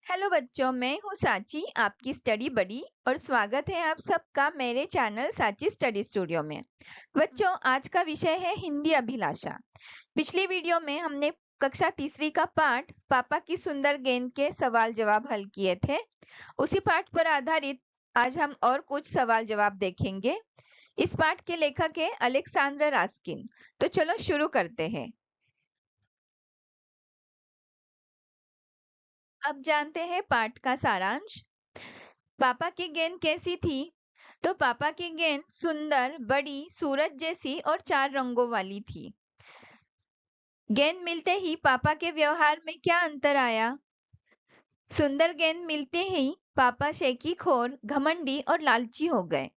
Hello बच्चों, मैं हूँ साची, आपकी स्टडी बडी और स्वागत है आप सबका मेरे चैनल साची स्टडी स्टूडियो में। बच्चों, आज का विषय है हिंदी अभिलाषा। पिछली वीडियो में हमने कक्षा तीसरी का पाठ पापा की सुंदर गेंद के सवाल जवाब हल किए थे। उसी पाठ पर आधारित आज हम और कुछ सवाल जवाब देखेंगे। इस पाठ के लेखक है अलेक्सांद्र रास्किन। तो चलो शुरू करते हैं। अब जानते हैं पाठ का सारांश। पापा की गेंद कैसी थी? तो पापा की गेंद सुंदर, बड़ी, सूरज जैसी और 4 रंगों वाली थी। गेंद मिलते ही पापा के व्यवहार में क्या अंतर आया? सुंदर गेंद मिलते ही पापा शैकीखोर, घमंडी और लालची हो गए।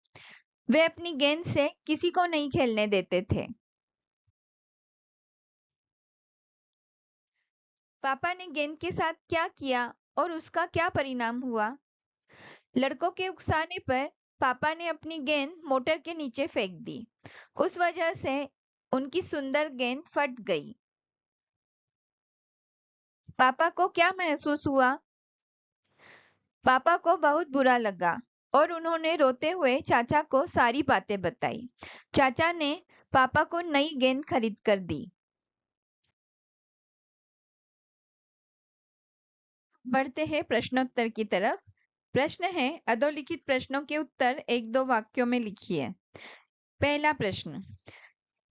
वे अपनी गेंद से किसी को नहीं खेलने देते थे। पापा ने गेंद के साथ क्या किया और उसका क्या परिणाम हुआ? लड़कों के उकसाने पर पापा ने अपनी गेंद मोटर के नीचे फेंक दी। उस वजह से उनकी सुंदर गेंद फट गई। पापा को क्या महसूस हुआ? पापा को बहुत बुरा लगा और उन्होंने रोते हुए चाचा को सारी बातें बताई। चाचा ने पापा को नई गेंद खरीद कर दी। बढ़ते हैं प्रश्नोत्तर की तरफ। प्रश्न है, अधोलिखित प्रश्नों के उत्तर 1-2 वाक्यों में लिखिए। पहला प्रश्न,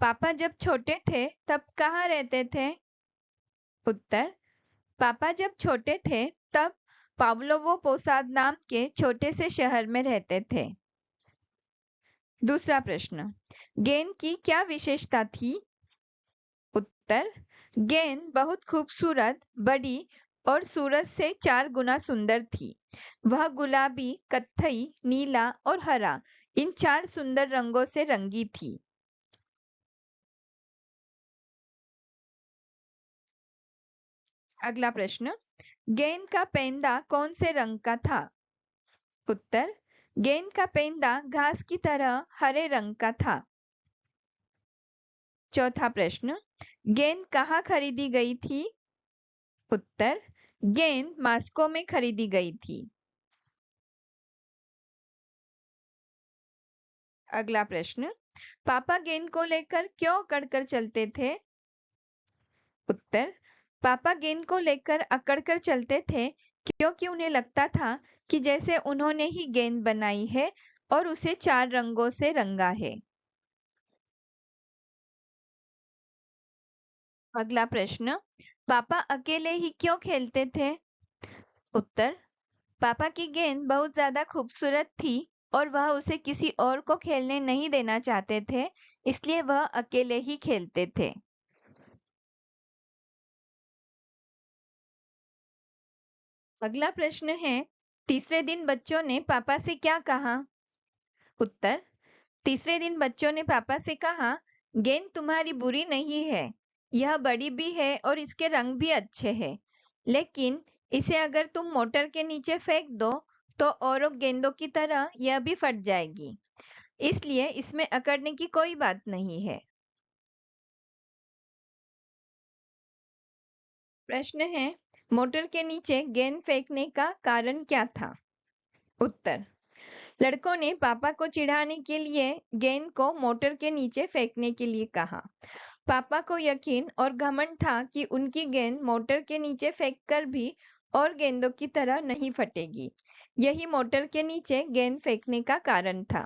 पापा जब छोटे थे तब कहाँ रहते थे? उत्तर, पापा जब छोटे थे तब पाव्लोवो पोसाद नाम के छोटे से शहर में रहते थे। दूसरा प्रश्न, गेंद की क्या विशेषता थी? उत्तर, गेंद बहुत खूबसूरत, बड़ी और सूरज से 4 गुना सुंदर थी। वह गुलाबी, कत्थई, नीला और हरा इन 4 सुंदर रंगों से रंगी थी। अगला प्रश्न, गेंद का पेंदा कौन से रंग का था? उत्तर, गेंद का पेंदा घास की तरह हरे रंग का था। चौथा प्रश्न, गेंद कहाँ खरीदी गई थी? उत्तर, गेंद मास्को में खरीदी गई थी। अगला प्रश्न, पापा गेंद को लेकर क्यों अकड़-कर चलते थे? उत्तर, पापा गेंद को लेकर अकड़-कर चलते थे क्योंकि उन्हें लगता था कि जैसे उन्होंने ही गेंद बनाई है और उसे 4 रंगों से रंगा है। अगला प्रश्न, पापा अकेले ही क्यों खेलते थे? उत्तर, पापा की गेंद बहुत ज्यादा खूबसूरत थी और वह उसे किसी और को खेलने नहीं देना चाहते थे, इसलिए वह अकेले ही खेलते थे। अगला प्रश्न है, तीसरे दिन बच्चों ने पापा से क्या कहा? उत्तर, तीसरे दिन बच्चों ने पापा से कहा, गेंद तुम्हारी बुरी नहीं है, यह बड़ी भी है और इसके रंग भी अच्छे हैं, लेकिन इसे अगर तुम मोटर के नीचे फेंक दो तो और गेंदों की तरह यह भी फट जाएगी, इसलिए इसमें अकड़ने की कोई बात नहीं है। प्रश्न है, मोटर के नीचे गेंद फेंकने का कारण क्या था? उत्तर, लड़कों ने पापा को चिढ़ाने के लिए गेंद को मोटर के नीचे फेंकने के लिए कहा। पापा को यकीन और घमंड था कि उनकी गेंद मोटर के नीचे फेंककर भी और गेंदों की तरह नहीं फटेगी। यही मोटर के नीचे गेंद फेंकने का कारण था।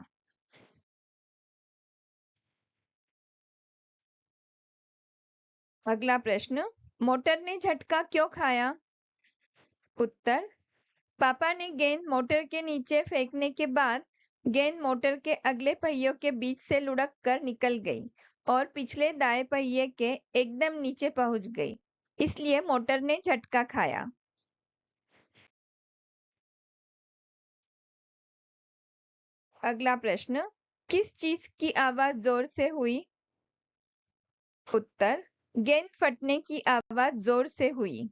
अगला प्रश्न, मोटर ने झटका क्यों खाया? उत्तर, पापा ने गेंद मोटर के नीचे फेंकने के बाद गेंद मोटर के अगले पहियों के बीच से लुढ़क कर निकल गई और पिछले दाएं पहिए के एकदम नीचे पहुंच गई, इसलिए मोटर ने झटका खाया। अगला प्रश्न, किस चीज की आवाज जोर से हुई? उत्तर, गेंद फटने की आवाज जोर से हुई।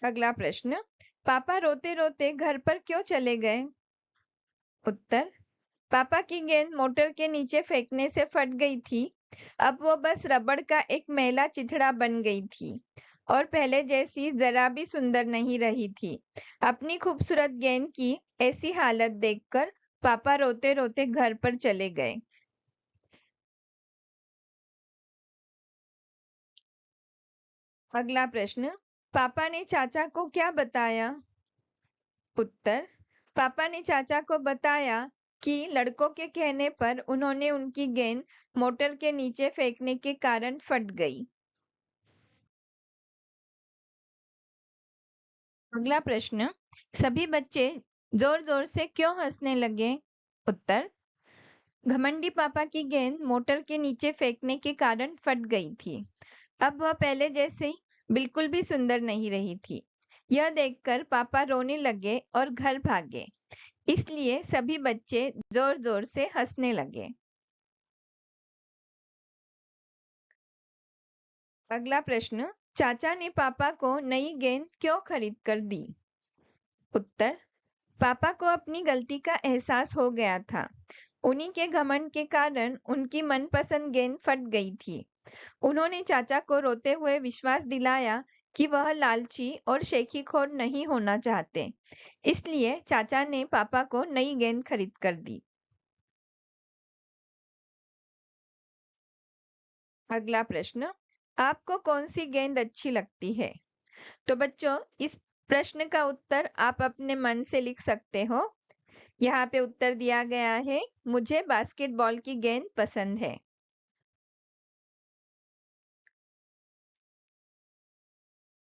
अगला प्रश्न, पापा रोते रोते घर पर क्यों चले गए? उत्तर, पापा की गेंद मोटर के नीचे फेंकने से फट गई थी अब वो बस रबड़ का एक मैला चिथड़ा बन गई थी और पहले जैसी जरा भी सुंदर नहीं रही थी। अपनी खूबसूरत गेंद की ऐसी हालत देखकर पापा रोते रोते घर पर चले गए। अगला प्रश्न, पापा ने चाचा को क्या बताया? उत्तर, पापा ने चाचा को बताया कि लड़कों के कहने पर उन्होंने उनकी गेंद मोटर के नीचे फेंकने के कारण फट गई। अगला प्रश्न, सभी बच्चे जोर जोर से क्यों हंसने लगे? उत्तर, घमंडी पापा की गेंद मोटर के नीचे फेंकने के कारण फट गई थी। अब वह पहले जैसे बिल्कुल भी सुंदर नहीं रही थी। यह देखकर पापा रोने लगे और घर भागे। इसलिए सभी बच्चे जोर जोर से हंसने लगे। अगला प्रश्न, चाचा ने पापा को नई गेंद क्यों खरीद कर दी? उत्तर, पापा को अपनी गलती का एहसास हो गया था। उन्हीं के घमंड के कारण उनकी मनपसंद गेंद फट गई थी। उन्होंने चाचा को रोते हुए विश्वास दिलाया कि वह लालची और शेखीखोर नहीं होना चाहते। इसलिए चाचा ने पापा को नई गेंद खरीद कर दी। अगला प्रश्न, आपको कौन सी गेंद अच्छी लगती है? तो बच्चों, इस प्रश्न का उत्तर आप अपने मन से लिख सकते हो। यहाँ पे उत्तर दिया गया है, मुझे बास्केटबॉल की गेंद पसंद है।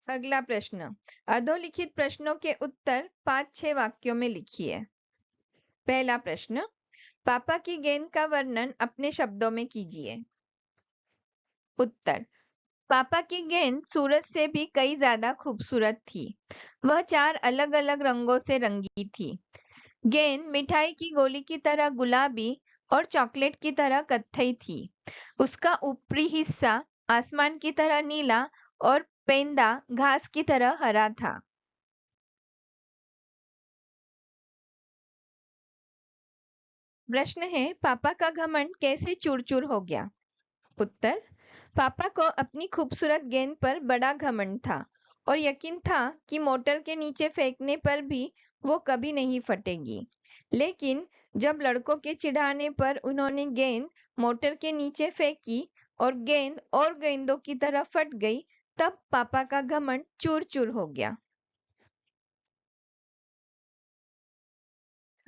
अगला प्रश्न, अधोलिखित प्रश्नों के उत्तर 5-6 वाक्यों में लिखिए। पहला प्रश्न, पापा की गेंद का वर्णन अपने शब्दों में कीजिए। उत्तर, पापा की गेंद सूरज से भी कई ज्यादा खूबसूरत थी। वह 4 अलग-अलग रंगों से रंगी थी। गेंद मिठाई की गोली की तरह गुलाबी और चॉकलेट की तरह कत्थई थी। उसका ऊपरी हिस्सा आसमान की तरह नीला और पेंदा घास की तरह हरा था। प्रश्न है, पापा का घमंड कैसे चूर-चूर हो गया? उत्तर, पापा को अपनी खूबसूरत गेंद पर बड़ा घमंड था और यकीन था कि मोटर के नीचे फेंकने पर भी वो कभी नहीं फटेगी। लेकिन जब लड़कों के चिढ़ाने पर उन्होंने गेंद मोटर के नीचे फेंकी और गेंद और गेंदों की तरह फट गई, तब पापा का घमंड चूर-चूर हो गया।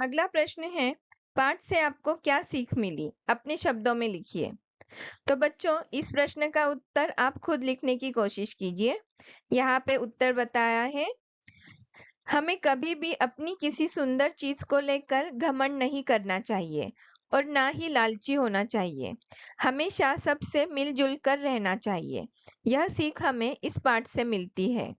अगला प्रश्न है, पाठ से आपको क्या सीख मिली? अपने शब्दों में लिखिए। तो बच्चों, इस प्रश्न का उत्तर आप खुद लिखने की कोशिश कीजिए। यहाँ पे उत्तर बताया है, हमें कभी भी अपनी किसी सुंदर चीज को लेकर घमंड नहीं करना चाहिए और ना ही लालची होना चाहिए। हमेशा सबसे मिलजुल कर रहना चाहिए। यह सीख हमें इस पाठ से मिलती है।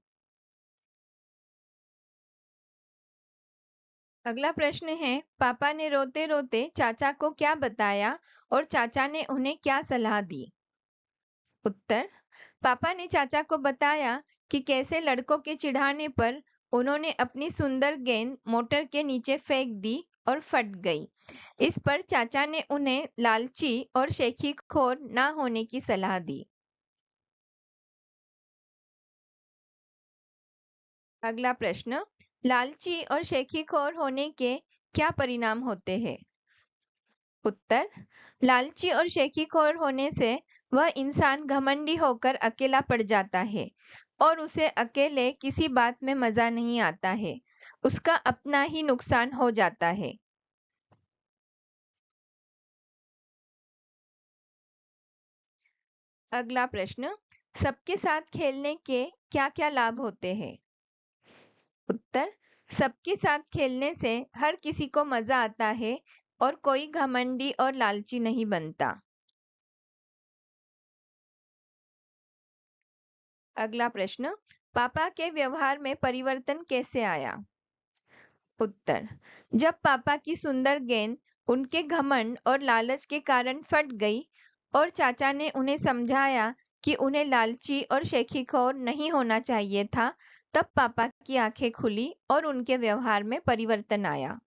अगला प्रश्न है, पापा ने रोते रोते चाचा को क्या बताया और चाचा ने उन्हें क्या सलाह दी? उत्तर, पापा ने चाचा को बताया कि कैसे लड़कों के चिढ़ाने पर उन्होंने अपनी सुंदर गेंद मोटर के नीचे फेंक दी और फट गई। इस पर चाचा ने उन्हें लालची और शेखीखोर ना होने की सलाह दी। अगला प्रश्न, लालची और शेखीखोर होने के क्या परिणाम होते हैं? उत्तर, लालची और शेखीखोर होने से वह इंसान घमंडी होकर अकेला पड़ जाता है और उसे अकेले किसी बात में मजा नहीं आता है। उसका अपना ही नुकसान हो जाता है। अगला प्रश्न, सबके साथ खेलने के क्या-क्या लाभ होते हैं? उत्तर, सबके साथ खेलने से हर किसी को मजा आता है और कोई घमंडी और लालची नहीं बनता। अगला प्रश्न, पापा के व्यवहार में परिवर्तन कैसे आया? उत्तर, जब पापा की सुंदर गेंद उनके घमंड और लालच के कारण फट गई और चाचा ने उन्हें समझाया कि उन्हें लालची और शेखीखोर नहीं होना चाहिए था, तब पापा की आंखें खुली और उनके व्यवहार में परिवर्तन आया।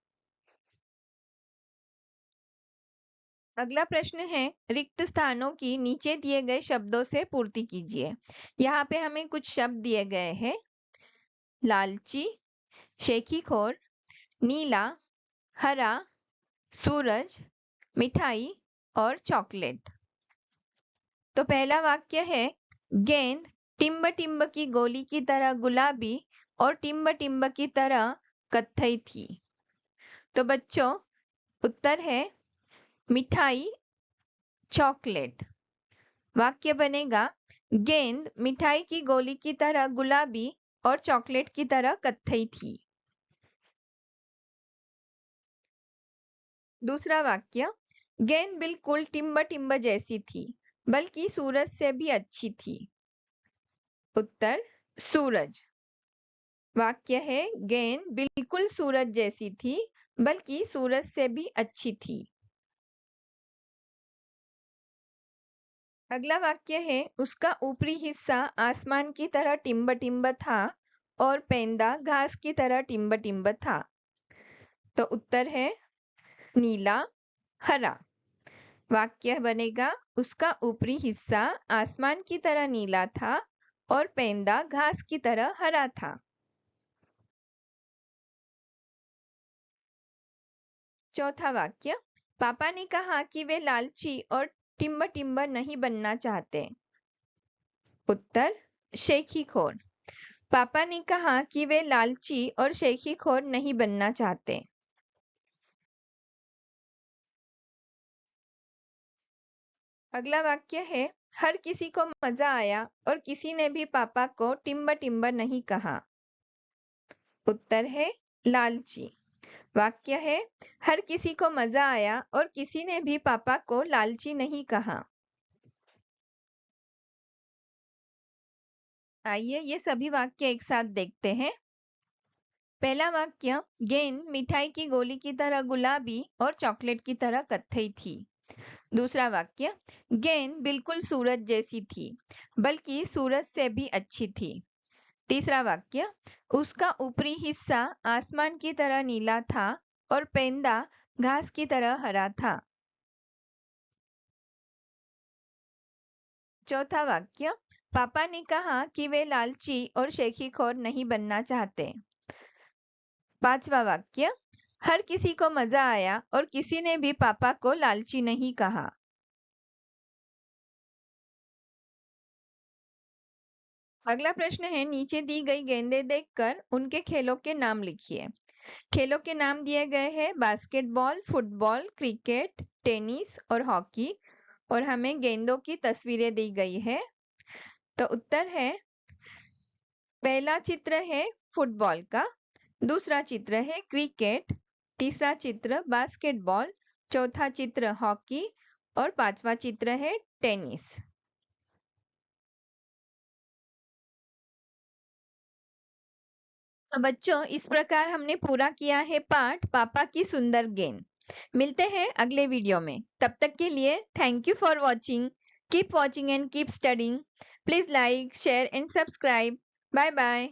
अगला प्रश्न है, रिक्त स्थानों की नीचे दिए गए शब्दों से पूर्ति कीजिए। यहाँ पे हमें कुछ शब्द दिए गए हैं। लालची, शेखीखोर, नीला, हरा, सूरज, मिठाई और चॉकलेट। तो पहला वाक्य है, गेंद टिम्ब टिम्ब की गोली की तरह गुलाबी और टिम्ब टिम्ब की तरह कत्थई थी। तो बच्चों, उत्तर है मिठाई, चॉकलेट। वाक्य बनेगा, गेंद मिठाई की गोली की तरह गुलाबी और चॉकलेट की तरह कत्थई थी। दूसरा वाक्य, गेंद बिल्कुल टिम्ब टिम्ब जैसी थी, बल्कि सूरज से भी अच्छी थी। उत्तर सूरज। वाक्य है, गेंद बिल्कुल सूरज जैसी थी, बल्कि सूरज से भी अच्छी थी। अगला वाक्य है, उसका ऊपरी हिस्सा आसमान की तरह टिम्ब टिम्ब था और पेंदा घास की तरह टिम्ब टिम्ब था। तो उत्तर है नीला, हरा। वाक्य बनेगा, उसका ऊपरी हिस्सा आसमान की तरह नीला था और पेंदा घास की तरह हरा था। चौथा वाक्य, पापा ने कहा कि वे लालची और टिम्ब टिम्ब नहीं बनना चाहते। उत्तर शेखीखोर। पापा ने कहा कि वे लालची और शेखीखोर नहीं बनना चाहते। अगला वाक्य है, हर किसी को मजा आया और किसी ने भी पापा को टिम्ब टिम्ब नहीं कहा। उत्तर है लालची। वाक्य है, हर किसी को मजा आया और किसी ने भी पापा को लालची नहीं कहा। आइए ये सभी वाक्य एक साथ देखते हैं। पहला वाक्य, गेंद मिठाई की गोली की तरह गुलाबी और चॉकलेट की तरह कत्थई थी। दूसरा वाक्य, गेंद बिल्कुल सूरज जैसी थी, बल्कि सूरज से भी अच्छी थी। तीसरा वाक्य, उसका ऊपरी हिस्सा आसमान की तरह नीला था और पेंदा घास की तरह हरा था। चौथा वाक्य, पापा ने कहा कि वे लालची और शेखीखोर नहीं बनना चाहते। पांचवा वाक्य, हर किसी को मजा आया और किसी ने भी पापा को लालची नहीं कहा। अगला प्रश्न है, नीचे दी गई गेंदें देखकर उनके खेलों के नाम लिखिए। खेलों के नाम दिए गए हैं बास्केटबॉल, फुटबॉल, क्रिकेट, टेनिस और हॉकी, और हमें गेंदों की तस्वीरें दी गई है। तो उत्तर है, पहला चित्र है फुटबॉल का, दूसरा चित्र है क्रिकेट, तीसरा चित्र बास्केटबॉल, चौथा चित्र हॉकी और पांचवा चित्र है टेनिस। तो बच्चों, इस प्रकार हमने पूरा किया है पाठ पापा की सुंदर गेंद। मिलते हैं अगले वीडियो में। तब तक के लिए thank you for watching. Keep watching and keep studying. Please like, share and subscribe. Bye bye.